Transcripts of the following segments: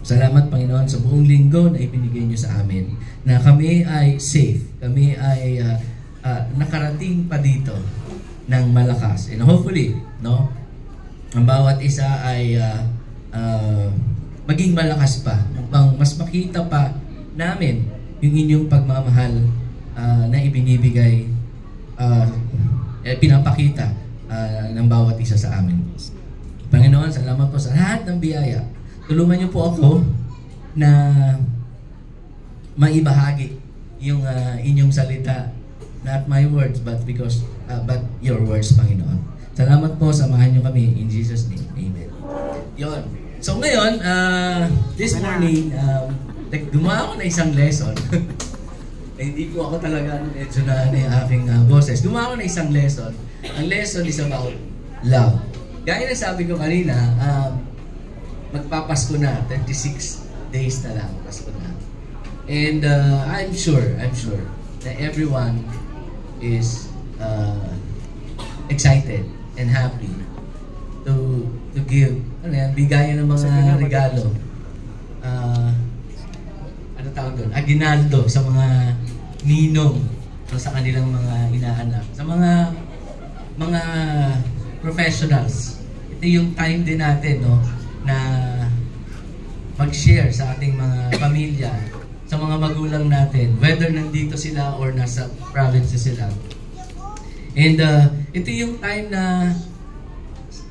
Salamat, Panginoon, sa buong linggo na ibinigay niyo sa amin. Na kami ay safe. Kami ay nakarating pa dito ng malakas. And hopefully, no, ang bawat isa ay maging malakas pa. Upang mas makita pa namin yung inyong pagmamahal na ibinibigay, pinapakita ng bawat isa sa amin. Panginoon, salamat po sa lahat ng biyaya. Tulungan niyo po ako na maibahagi yung inyong salita, not my words but your words, Panginoon. Salamat po, samahan niyo kami in Jesus name. Amen. Yon. So ngayon, this morning, gumawa ako na isang lesson. Hindi po ako talaga medyo na aking boses. Gumawa ako na isang lesson. Ang lesson is about love. Gaya na sabi ko kanina, magpapasko na, 36 days na lang, Pasko na. And I'm sure that everyone is excited and happy to give, bigayan ng mga regalo. Ano tawag doon? Aguinaldo sa mga ninong, sa kanilang mga inaanak, sa mga professionals. Ito yung time din natin, no, na mag-share sa ating mga pamilya, sa mga magulang natin, whether nandito sila or nasa provinces sila. And ito yung time na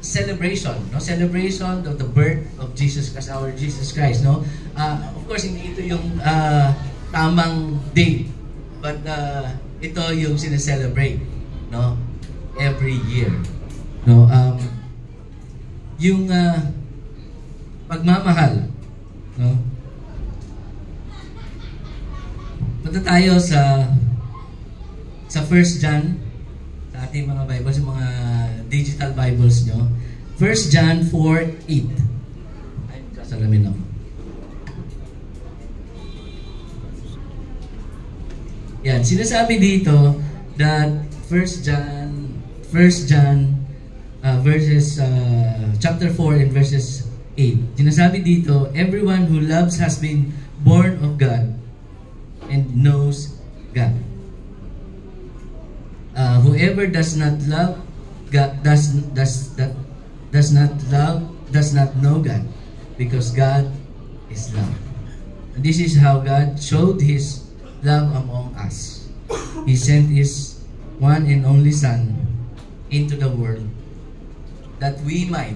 celebration, no? Celebration of the birth of Jesus Christ, our Jesus Christ, no? Of course, hindi ito yung tamang date, but ito yung sineselebrate, no? Every year, no? Yung pagmamahal, no? Punta tayo sa 1 John, sa ating mga Bibles, yung mga digital Bibles nyo. 1 John 4:8. Ay, kasalamin ako. Yan, sinasabi dito that 1 John chapter 4 and verses 8. Sinasabi dito, everyone who loves has been born of God and knows God. Whoever does not love God does not know God, because God is love. And this is how God showed His love among us. He sent His one and only Son into the world that we might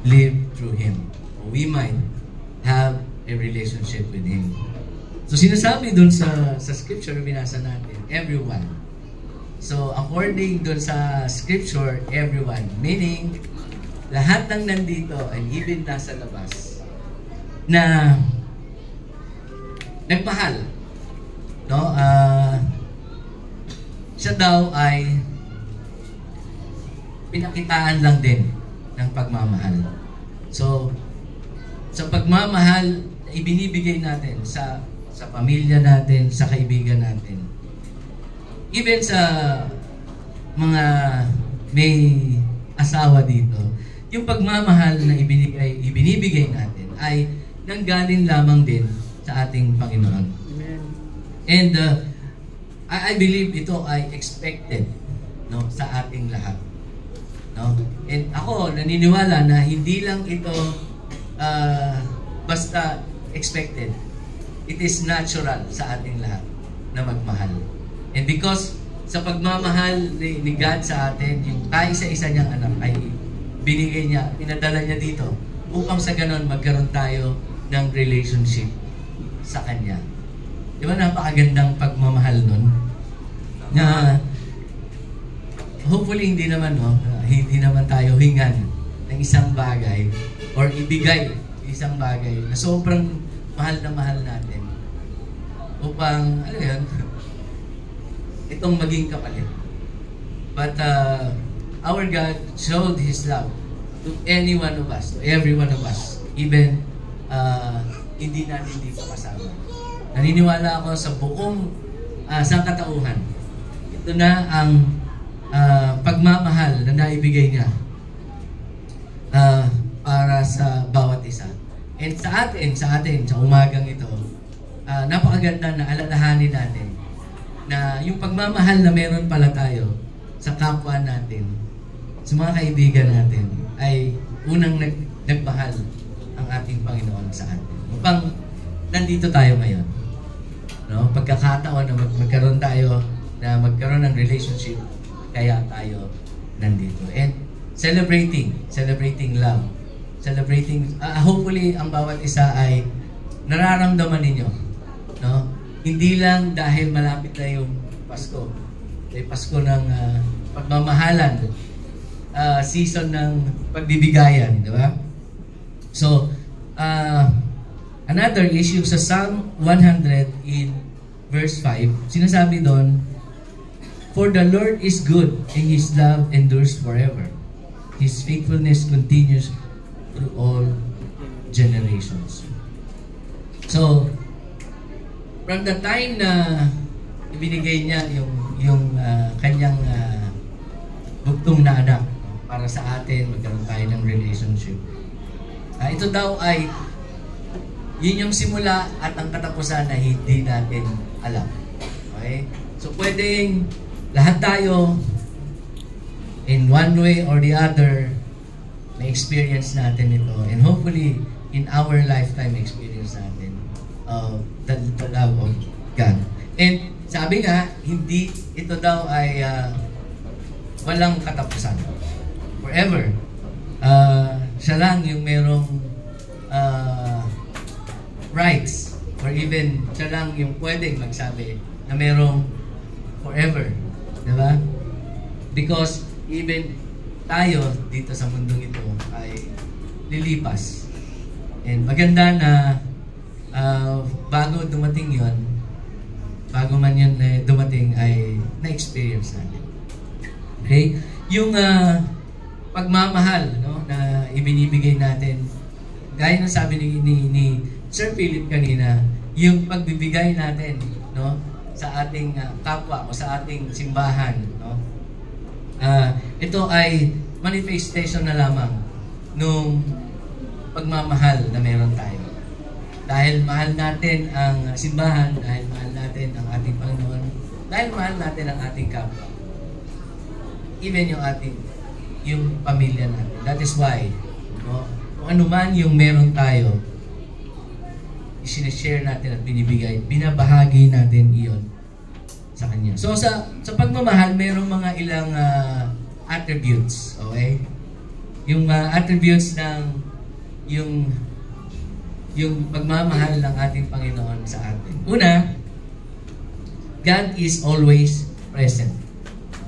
live through Him. We might have a relationship with Him. So sinasabi dun sa scripture na binasa natin, everyone. So according dun sa scripture, everyone, meaning lahat ng nandito and even nasa labas na nagmahal, no? Siya daw ay pinakitaan lang din ng pagmamahal. So sa pagmamahal ibinibigay natin sa pamilya natin, sa kaibigan natin, even sa mga may asawa dito, yung pagmamahal na ibinibigay natin ay nanggaling lamang din sa ating Panginoon. Amen. And I believe ito ay expected, no, sa ating lahat. No? And ako naniniwala na hindi lang ito basta expected. It is natural sa ating lahat na magmahal. And because sa pagmamahal ni God sa atin, yung kaisa-isa niyang anak ay binigay niya, pinadala niya dito upang sa ganon magkaroon tayo ng relationship sa Kanya. Di ba napakagandang pagmamahal nun? Na hopefully hindi naman tayo hingan ng isang bagay or ibigay isang bagay na sobrang mahal na mahal natin upang, ano yan, itong maging kapalit. But our God showed His love to any one of us, to every one of us, even hindi natin dito kasama. Naniniwala ako sa buong sangkatauhan. Ito na ang pagmamahal na naibigay niya para sa bawat isa. And sa atin, sa umagang ito, napakaganda na alalahanin natin na yung pagmamahal na meron pala tayo sa kapwa natin, sa mga kaibigan natin, ay unang nagmahal ang ating Panginoon sa atin. Upang nandito tayo ngayon. No? Pagkakataon na magkaroon ng relationship, kaya tayo nandito. And celebrating love. Hopefully, ang bawat isa ay nararamdaman ninyo. No? Hindi lang dahil malapit na yung Pasko. Pasko ng pagmamahalan. Season ng pagbibigayan. Di ba? So, another issue sa Psalm 100 in verse 5, sinasabi doon, "For the Lord is good, and His love endures forever. His faithfulness continues through all generations." So, from the time na ibinigay niya yung kanyang bugtong na anak para sa atin, magkaroon tayo ng relationship. Ito daw ay yun yung simula at ang katapusan na hindi natin alam. Okay? So pwedeng lahat tayo in one way or the other na-experience natin ito, and hopefully in our lifetime experience natin the love of God. And sabi nga, hindi ito daw ay walang katapusan. Forever. Siya lang yung merong rights, or even siya lang yung pwedeng magsabi na merong forever. Diba? Because even tayo dito sa mundong ito ay lilipas. And maganda na bago dumating yon, bago man yun dumating, ay na-experience natin. Okay? Yung pagmamahal, no, na ibinibigay natin, gaya ng sabi ni Sir Philip kanina, yung pagbibigay natin, no, sa ating kapwa o sa ating simbahan, no, ito ay manifestation na lamang nung pagmamahal na meron tayo. Dahil mahal natin ang simbahan, dahil mahal natin ang ating Panginoon, dahil mahal natin ang ating kapwa, even yung pamilya natin. That is why, no, kung ano man yung meron tayo, isinashare natin at binibigay, binabahagi natin iyon sa Kanya. So sa pagmamahal, merong mga ilang attributes, okay? Yung attributes ng yung pagmamahal ng ating Panginoon sa atin. Una, God is always present.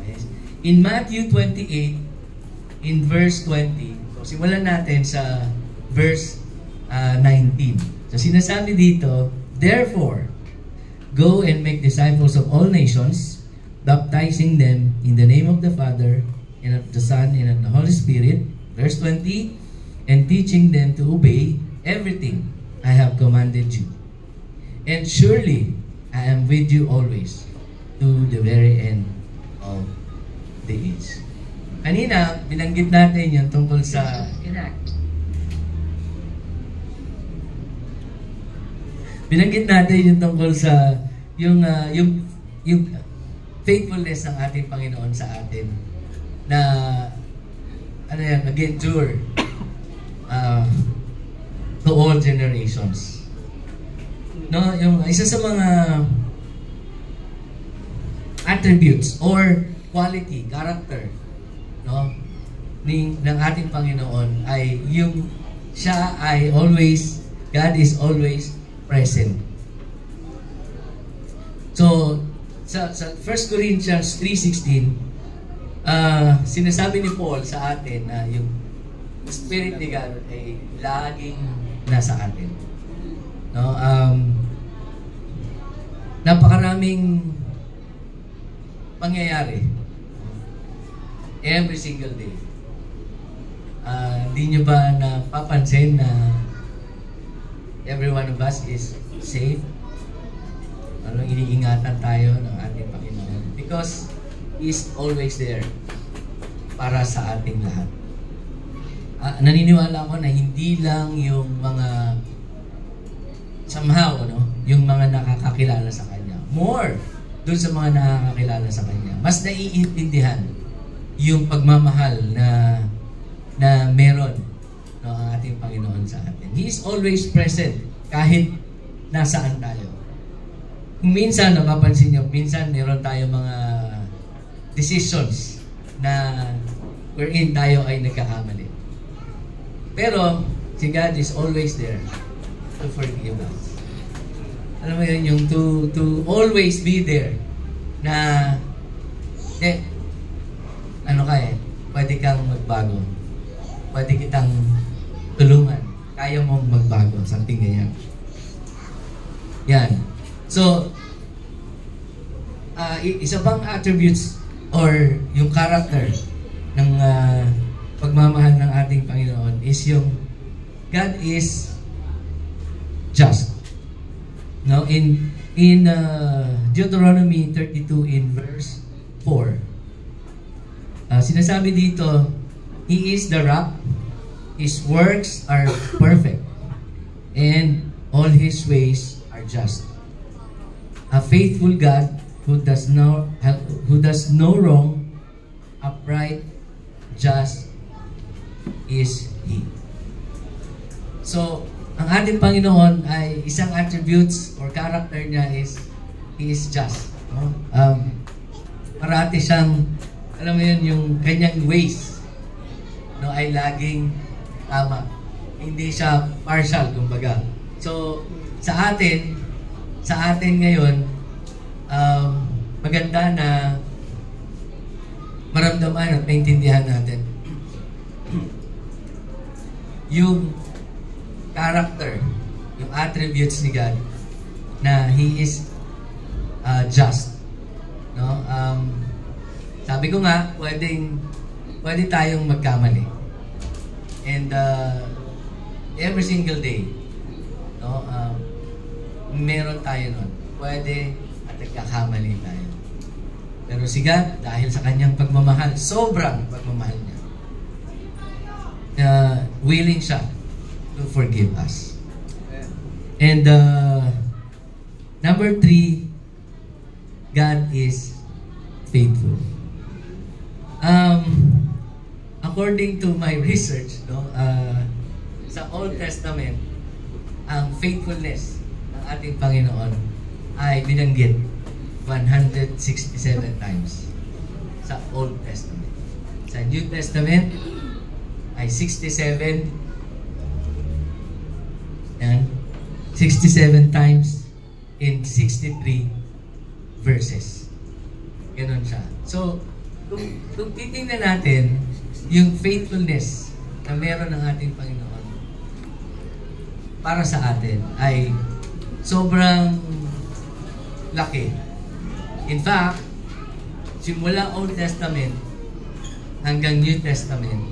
Okay? In Matthew 28, in verse 20, so simulan natin sa verse 19. So sinasabi dito, "Therefore, go and make disciples of all nations, baptizing them in the name of the Father, and of the Son, and of the Holy Spirit." Verse 20, "And teaching them to obey everything I have commanded you. And surely I am with you always, to the very end of the age." Kanina, binanggit natin yung tungkol sa yung faithfulness ng ating Panginoon sa atin na nag-endure to all generations. No, yung isa sa mga attributes or quality, character, no, ng ating Panginoon ay yung siya ay always, God is always present. So sa 1 Corinthians 3:16, sinasabi ni Paul sa atin na yung Spirit ni God ay laging nasa atin. No, napakaraming pangyayari every single day. Hindi nyo ba napapansin na every one of us is safe? Iniingatan tayo ng ating Panginoon because He is always there para sa ating lahat. Naniniwala ako na hindi lang yung mga somehow, yung mga nakakakilala sa Kanya. More dun sa mga nakakakilala sa Kanya. Mas naiintindihan yung pagmamahal na meron ang ating Panginoon sa atin. He is always present kahit nasaan tayo. Kung minsan, napapansin nyo, minsan meron tayo mga decisions na wherein tayo ay nagkakamali. Pero, si God is always there to forgive us. Alam mo yun, yung to always be there na pwede kang magbago. Pwede kitang tulungan. Kaya mong magbago. Something ganyan. Yan. So, isa pang attributes or yung character ng pagmamahal ng ating Panginoon is yung God is just. Now, in Deuteronomy 32 in verse 4, sinasabi dito, He is the rock, His works are perfect, and all His ways are just. A faithful God who does no wrong, upright, just is He. So, ang ating Panginoon ay isang attributes or character niya is He is just. No? Parati siyang, alam mo yun, yung kanyang ways ay laging tama. Hindi siya partial, kumbaga. So, sa atin ngayon, maganda na maramdaman at maintindihan natin yung character, yung attributes ni God na He is just. No? Sabi ko nga, pwede tayong magkamali. And every single day, no, meron tayo nun. Pwede at nagkakamali tayo. Pero si God, dahil sa kanyang pagmamahal, sobrang pagmamahal niya, willing siya to forgive us. And number 3, God is faithful. According to my research, sa Old Testament, ang faithfulness ng ating Panginoon ay binanggit 167 times sa Old Testament. Sa New Testament ay 67 times in 63 verses. Ganon siya. So, kung titingnan natin yung faithfulness na meron ng ating Panginoon para sa atin ay sobrang laki. In fact, simula Old Testament hanggang New Testament,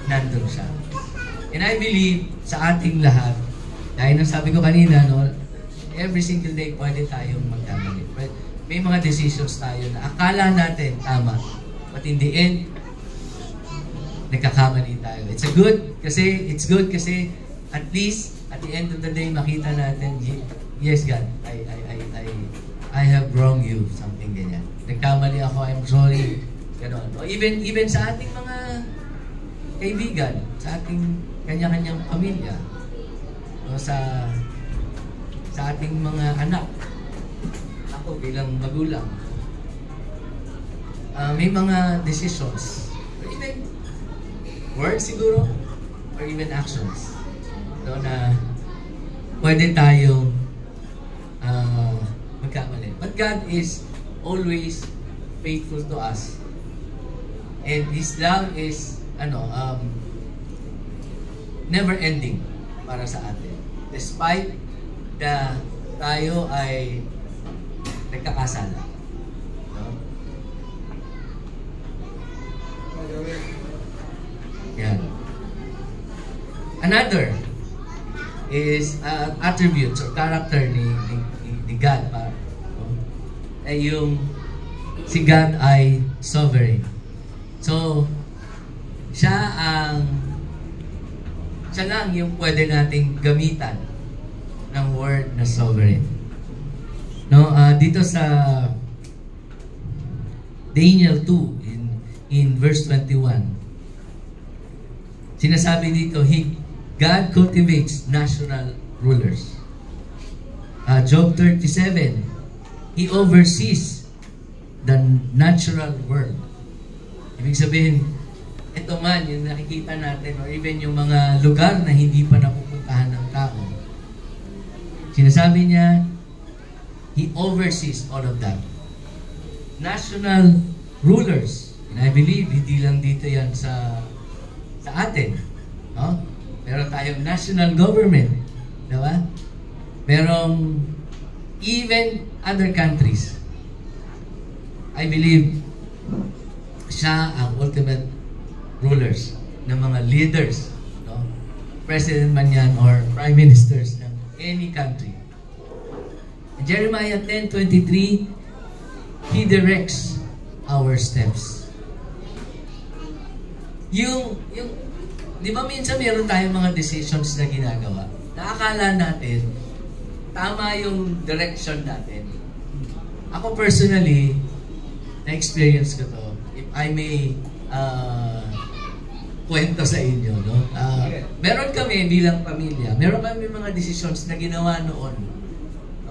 nandun siya. And I believe sa ating lahat, dahil nang sabi ko kanina, every single day pwede tayong magkamali. May mga decisions tayo na akala natin tama, but in the end, nagkakamali tayo. It's good kasi at least at the end of the day makita natin, yes God, I have wronged you, something ganyan. Nagkamali ako, I'm sorry. Ganon. O even sa ating mga kaibigan, sa ating kanya-kanyang pamilya, o sa ating mga anak, ako bilang magulang, may mga decisions, or even words siguro, or even actions, na pwede tayong magkamali. But God is always faithful to us. And His love is never ending para sa atin. Despite na tayo ay nagkakasala. No? Yan. Another is attributes or character ni God. Ay yung si God ay sovereign. So, siya lang yung pwede nating gamitan ng word na sovereign. No, dito sa Daniel 2 in verse 21. Sinasabi dito, God cultivates national rulers. Job 37, He oversees the natural world. Ibig sabihin, ito man, yung nakikita natin, or even yung mga lugar na hindi pa napupuntahan ng tao. Sinasabi niya, He oversees all of that. National rulers. And I believe, hindi lang dito yan sa atin. No? Meron tayong national government. Diba? Merong even other countries. I believe, siya ang ultimate rulers ng mga leaders. No? President man yan or prime ministers ng any country. In Jeremiah 10:23, He directs our steps. Di ba minsan meron tayong mga decisions na ginagawa na akala natin tama yung direction natin. Ako personally, na-experience ko to. If I may kwento sa inyo, no? Meron kami bilang pamilya, meron kami mga decisions na ginawa noon.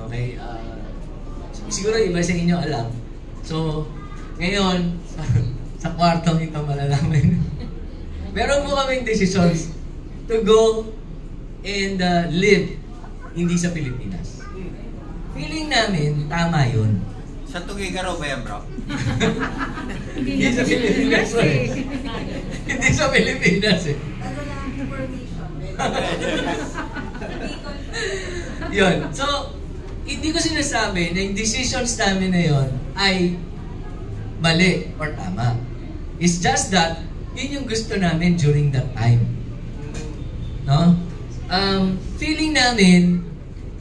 Okay? Siguro iba sa inyo alam. So, ngayon, sa kwartong ito malalaman. Meron mo kaming decisions to go and live hindi sa Pilipinas. Feeling namin, tama yun. Sa Tugigaraw ba yan, bro? Hindi sa Pilipinas eh. Hindi sa Pilipinas eh. Yun. So, hindi ko sinasabi na yung decisions namin na yun ay mali or tama. It's just that yun yung gusto namin during that time. No? Feeling namin,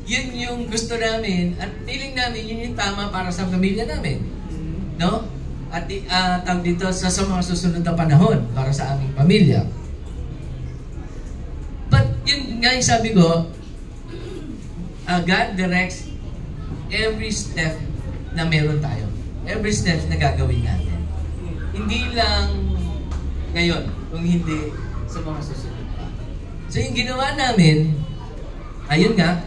yun yung gusto namin at feeling namin yun yung tama para sa pamilya namin. No? At tawag dito sa mga susunod na panahon para sa aming pamilya. But yun nga yung sabi ko, God directs every step na meron tayo. Every step na gagawin natin. Hindi lang ngayon, kung hindi sa mga susunod pa. So yung ginawa namin, ayun nga,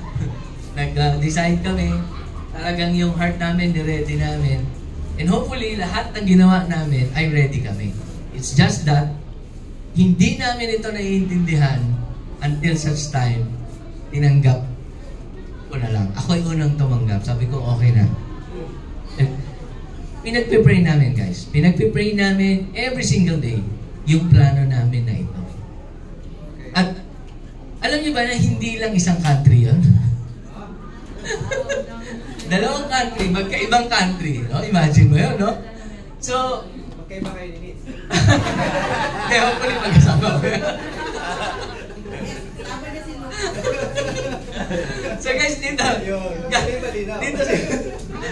nag-decide kami, talagang yung heart namin, ni-ready namin. And hopefully, lahat ng ginawa namin ay ready kami. It's just that, hindi namin ito naiintindihan until such time, tinanggap ko na lang. Ako yung unang tumanggap. Sabi ko, okay na. Pinagpipray namin, guys. Pinagpipray namin every single day yung plano namin na ito. At alam niyo ba na hindi lang isang country yun? Dalawang country, magkaibang country. No? Imagine mo yun, no? So, Magkaiba kayo ni Nitz. kaya hopefully magkasama mo yun. So guys, dito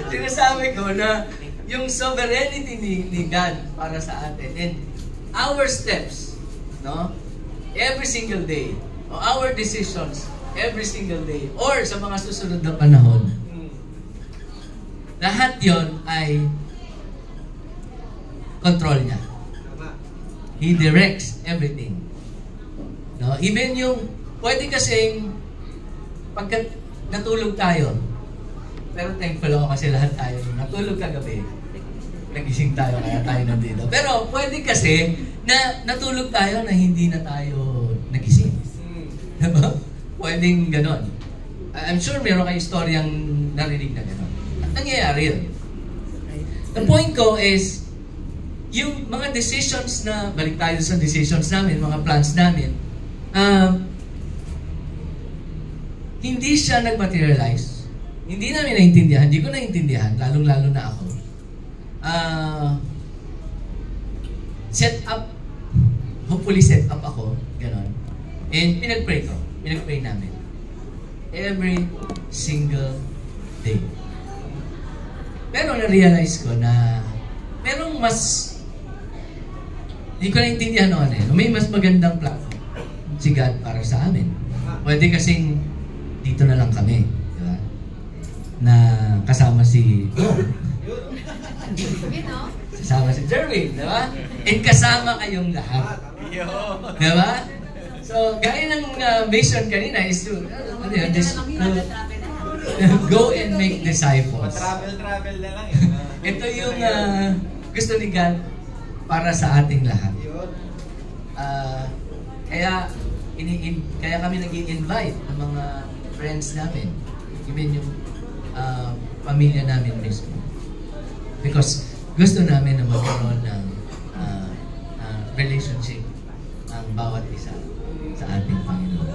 sinasabi ko na yung sovereignty ni God para sa atin and our steps, no? Every single day, or our decisions every single day, or sa mga susunod na panahon, lahat yon ay control niya. He directs everything. No? Even yung, pwede kasing pagka natulog tayo, pero thankful ako kasi lahat tayo natulog kagabi, nagising tayo kaya tayo nandito. Pero pwede kasi na natulog tayo na hindi na tayo nagising. Diba? Pwedeng ganon. I'm sure meron kayong storyang narinig na ganon. At nangyayari yun. The point ko is, yung mga decisions na, balik tayo sa decisions namin, mga plans namin, hindi siya nag-materialize. Hindi namin naintindihan, hindi ko naintindihan, lalong-lalo na ako. Set up, hopefully set up ako, ganon. And pinag-pray namin. Every single day. Pero na-realize ko na merong mas, hindi ko naintindihan noon eh. May mas magandang plano si God para sa amin. Pwede kasing dito na lang lang kami, di ba? Na kasama si kasama si Jerwin, di ba? And kasama kayong lahat. Di ba? So, gaya ng mission kanina is to go and make disciples. Travel na lang. Ito yung gusto ni God para sa ating lahat. Kaya kami nag-i-invite ng mga friends namin, even yung pamilya namin mismo. Because gusto namin na magkaroon ng relationship ang bawat isa sa ating Panginoon.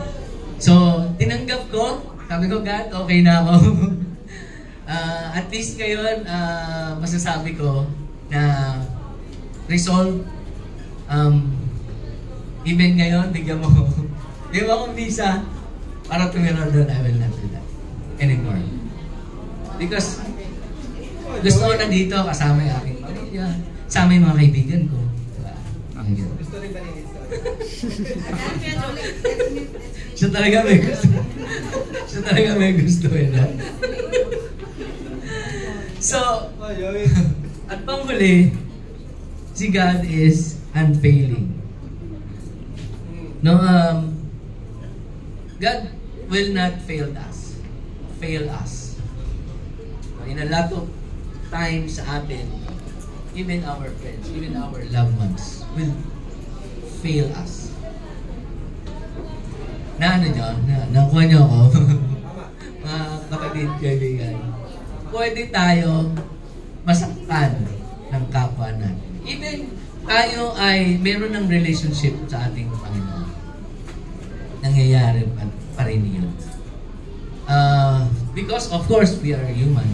So, tinanggap ko, sabi ko, God, okay na ako. At least ngayon, masasabi ko na resolve, even ngayon, bigyan mo akong visa para tumira doon, I will not do that anymore. Because gusto ko na dito kasama yung aking pamilya, kasama yung mga kaibigan ko. Gusto rin ba ni Nitsa? Siya talaga may gusto. Siya talaga may gusto eh. So, at panghuli, si God is unfailing. No, God will not fail us. In a lot of times sa atin, even our friends, even our loved ones will fail us. Na ano nyo? Nakuha nyo ako? Mga kapatid, kaibigan. Pwede tayo masaktan ng kapwa natin. Even tayo ay meron ng relationship sa ating Panginoon. Nangyayari pa rin yun. Because of course, we are human.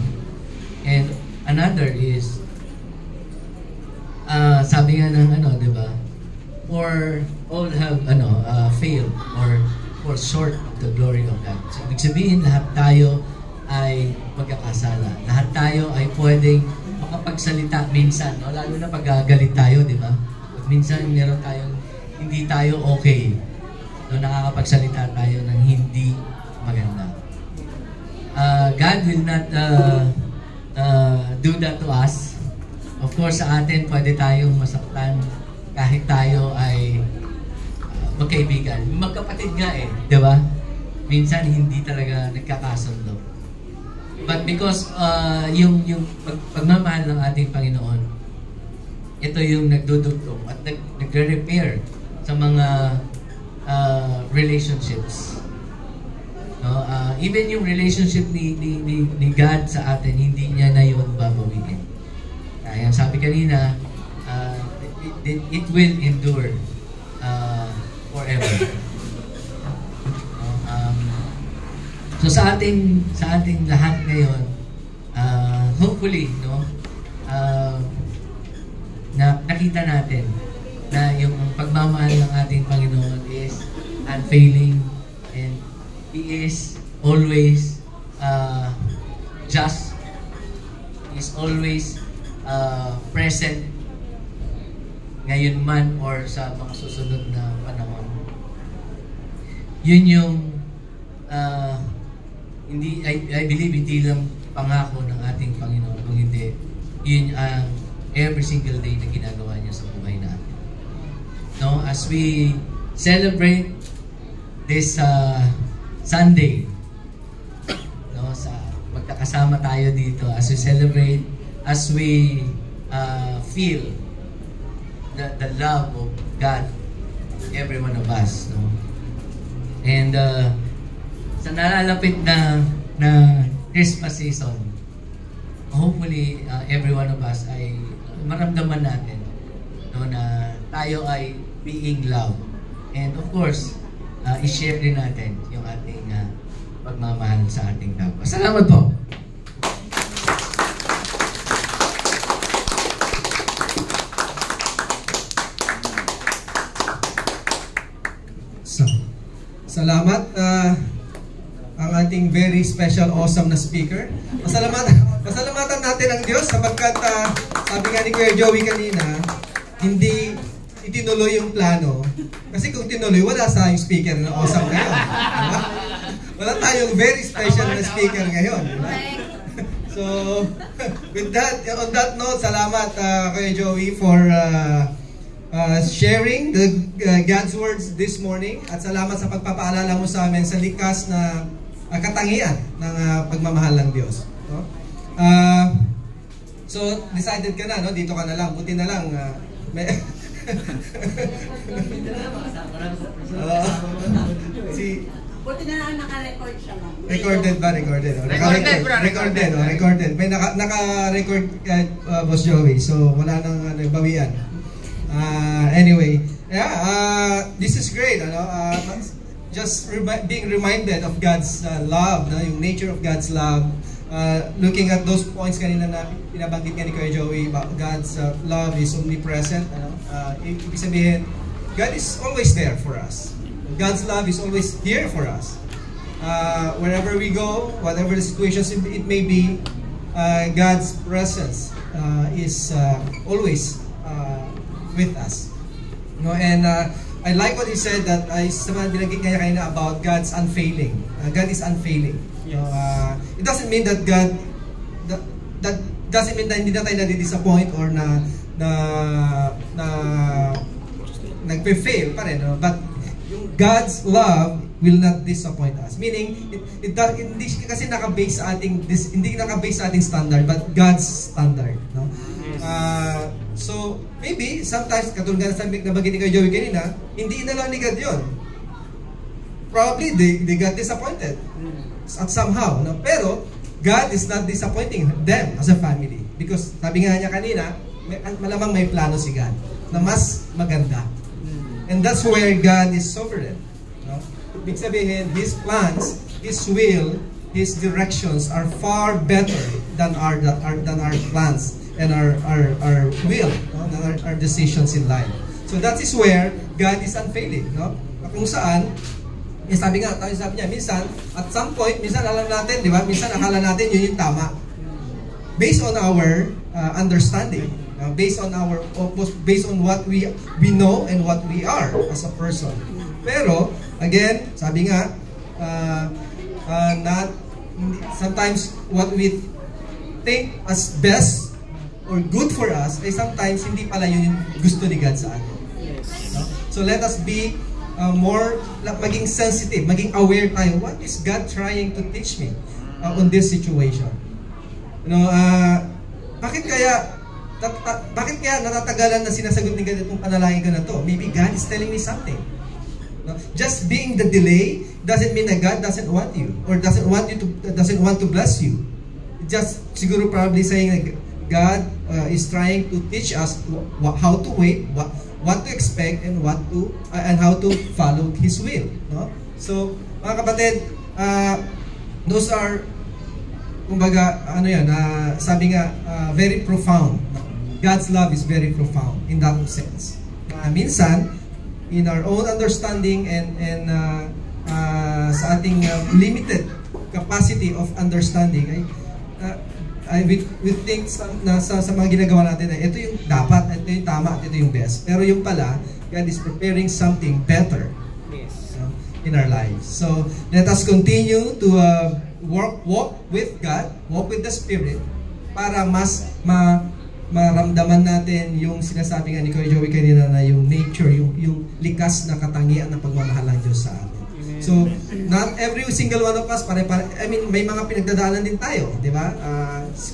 And another is sabi nga ng di ba? For all have failed or for short of the glory of God. So, ibig sabihin, lahat tayo ay magkakasala. Lahat tayo ay pwedeng makapagsalita minsan, no? Lalo na pag galit tayo, di ba? Pag minsan meron tayong hindi tayo okay, no? Nakakapagsalita tayo ng hindi maganda. God will not do that to us. Of course, sa atin, pwede tayong masaktan kahit tayo ay magkaibigan. Magkapatid nga eh, di ba? Minsan, hindi talaga nagkakasundo. But because yung pagmamahal ng ating Panginoon, ito yung nagdudugtong at nagre-repair sa mga relationships. No? Even yung relationship ni God sa atin, hindi niya na yun babawiin. Kaya sabi kanina, it will endure forever. So sa ating lahat ngayon, hopefully, no, na nakita natin na yung pagmamahal ng ating Panginoon is unfailing and He is always just. He is always present ngayon man or sa mga susunod na panahon. Yun yung I believe hindi lang pangako ng ating Panginoon, kung hindi, yun ang every single day na ginagawa niya sa buhay natin. No, as we celebrate this Sunday, no, magkakasama tayo dito, as we celebrate, as we feel the love of God, every one of us, no? And sa nalalapit na Christmas season, hopefully every one of us ay maramdaman natin, no, na tayo ay being loved. And of course, i-share din natin yung ating pagmamahal sa ating kapwa. Salamat po! Salamat ang ating very special, awesome na speaker. Pasalamatan natin ang Diyos sapagkat sabi nga ni Kuya Joey kanina, hindi itinuloy yung plano. Kasi kung tinuloy, wala sa yung speaker na awesome na yun. Diba? wala tayong very special na speaker ngayon. Diba? So, with that, on that note, salamat Kuya Joey for sharing the God's words this morning. At salamat sa pagpapaalala mo sa amin sa likas na katangian ng pagmamahal ng Diyos. No? So, decided ka na, no? Dito ka na lang. Buti na lang. Buti na lang naka-record siya lang. Recorded ba? Recorded. Recorded. May naka-record Boss Joey. So, wala nang bawian. Anyway, yeah, this is great. Just being reminded of God's love, yung nature of God's love. Looking at those points kanina na pinabanggit ni Kuya Joey about God's love is omnipresent. Ibig sabihin, God is always there for us. God's love is always here for us. Wherever we go, whatever the situations it may be, God's presence is always with us. And I like what he said that sa mga binanggit niya kanina about God's unfailing. God is unfailing. It doesn't mean that God that doesn't mean na hindi na tayo na-disappoint or na nagpe-fail pa rin, no? But God's love will not disappoint us. Meaning, hindi kasi naka-base sa ating hindi naka-base sa ating standard, but God's standard, no? So maybe sometimes katulad sa nabanggit ni Kuya Joey kanina, hindi na lang ni God yun. Probably they got disappointed at somehow, no? Pero God is not disappointing them as a family because sabi nga niya kanina, malamang may plano si God na mas maganda. And that's where God is sovereign, no? Ibig sabihin, His plans, His will, His directions are far better than our plans and our will, no? Than our decisions in life. So that is where God is unfailing, no? Kung saan sabi niya, minsan, at some point, minsan alam natin, di ba? Minsan akala natin yun yung tama. Based on our understanding, based on what we know and what we are as a person. Pero, again, sabi nga, sometimes what we think as best or good for us, ay sometimes hindi pala yun yung gusto ni God sa atin. No? So let us be more maging sensitive, maging aware tayo. What is God trying to teach me on this situation? Bakit kaya natatagalan na sinasagot ni God itong panalangin ko na to? Maybe God is telling me something. No? Just being the delay doesn't mean that God doesn't want you or doesn't want to bless you. Just siguro probably saying that God is trying to teach us how to wait, what to expect and how to follow His will, no? So, mga kapatid, those are kumbaga sabi nga very profound. God's love is very profound in that sense. Minsan in our own understanding and sa ating limited capacity of understanding we think sa mga ginagawa natin ito yung dapat, ito yung tama, ito yung best. Pero yung pala, God is preparing something better in our lives. So, let us continue to walk with God, walk with the Spirit, para mas maramdaman natin yung sinasabi nga ni Kuya Joey kanina na yung nature, yung likas na katangian ng pagmamahal ng Diyos sa atin. So, not every single one of us, may mga pinagdadaanan din tayo, di ba?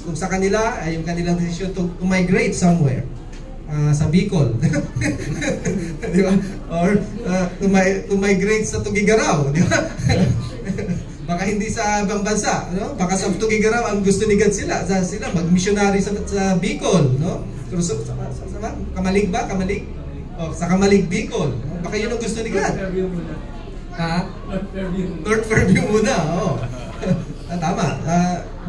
Kung sa kanila, yung kanilang decision to migrate somewhere, sa Bicol, di ba? Or to migrate sa Tugigaraw, di ba? Baka hindi sa ibang bansa, no? Baka sa Tugigaraw ang gusto ni God sila mag-missionary sa Bicol, no? Pero sa Kamalig ba? Kamalig? O, sa Kamalig, Bicol. Baka yun ang gusto ni God. North Fairview muna, oo. Tama.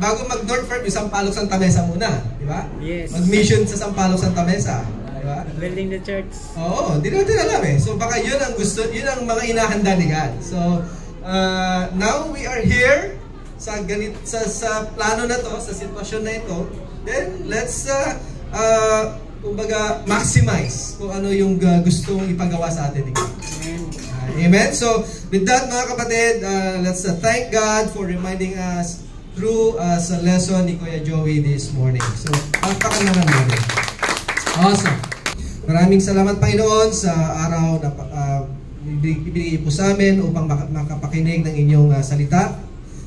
Bago mag-North Fairview, Sampaloc Santa Mesa muna, di ba? Yes. Mag-mission sa Sampaloc Santa Mesa, di ba? Building the church. Oo, hindi natin alam eh. So baka yun ang gusto, yun ang mga inahanda ni God. So now we are here sa plano na to, sa sitwasyon na ito. Then let's kumbaga maximize kung ano yung gustong ipagawa sa atin ni God. Amen? So, with that mga kapatid, let's thank God for reminding us through sa lesson ni Kuya Joey this morning. So, palpakan naman natin. Awesome. Maraming salamat Panginoon sa araw na ibigay po sa amin upang makapakinig ng inyong salita.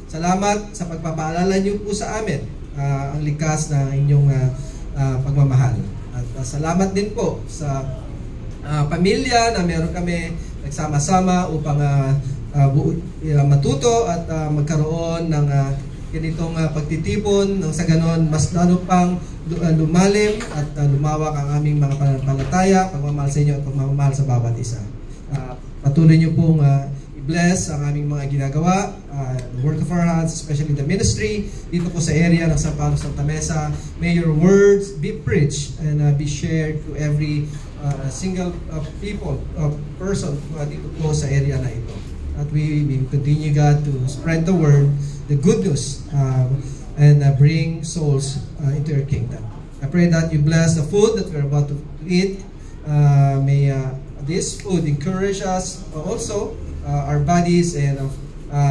Salamat sa pagpapaalala niyo po sa amin ang likas na inyong pagmamahal. At salamat din po sa pamilya na meron kami nagsama-sama upang matuto at magkaroon ng ganitong pagtitipon nang sa ganon mas lalo pang lumalim at lumawak ang aming mga pananampalataya, pagmamahal sa inyo at pagmamahal sa bawat isa. Patuloy niyo pong i-bless ang aming mga ginagawa, the work of our hands, especially the ministry dito po sa area ng San Pablo Santa Mesa. May your words be preached and be shared to every single person dito po sa area na ito. At we will continue, God, to spread the word, the good news, and bring souls into your kingdom. I pray that you bless the food that we're about to eat. May this food encourage us also, our bodies, and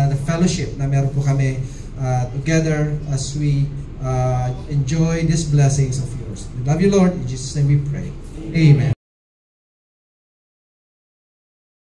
the fellowship na meron po kami together as we enjoy these blessings of yours. We love you, Lord. In Jesus' name we pray. Amen.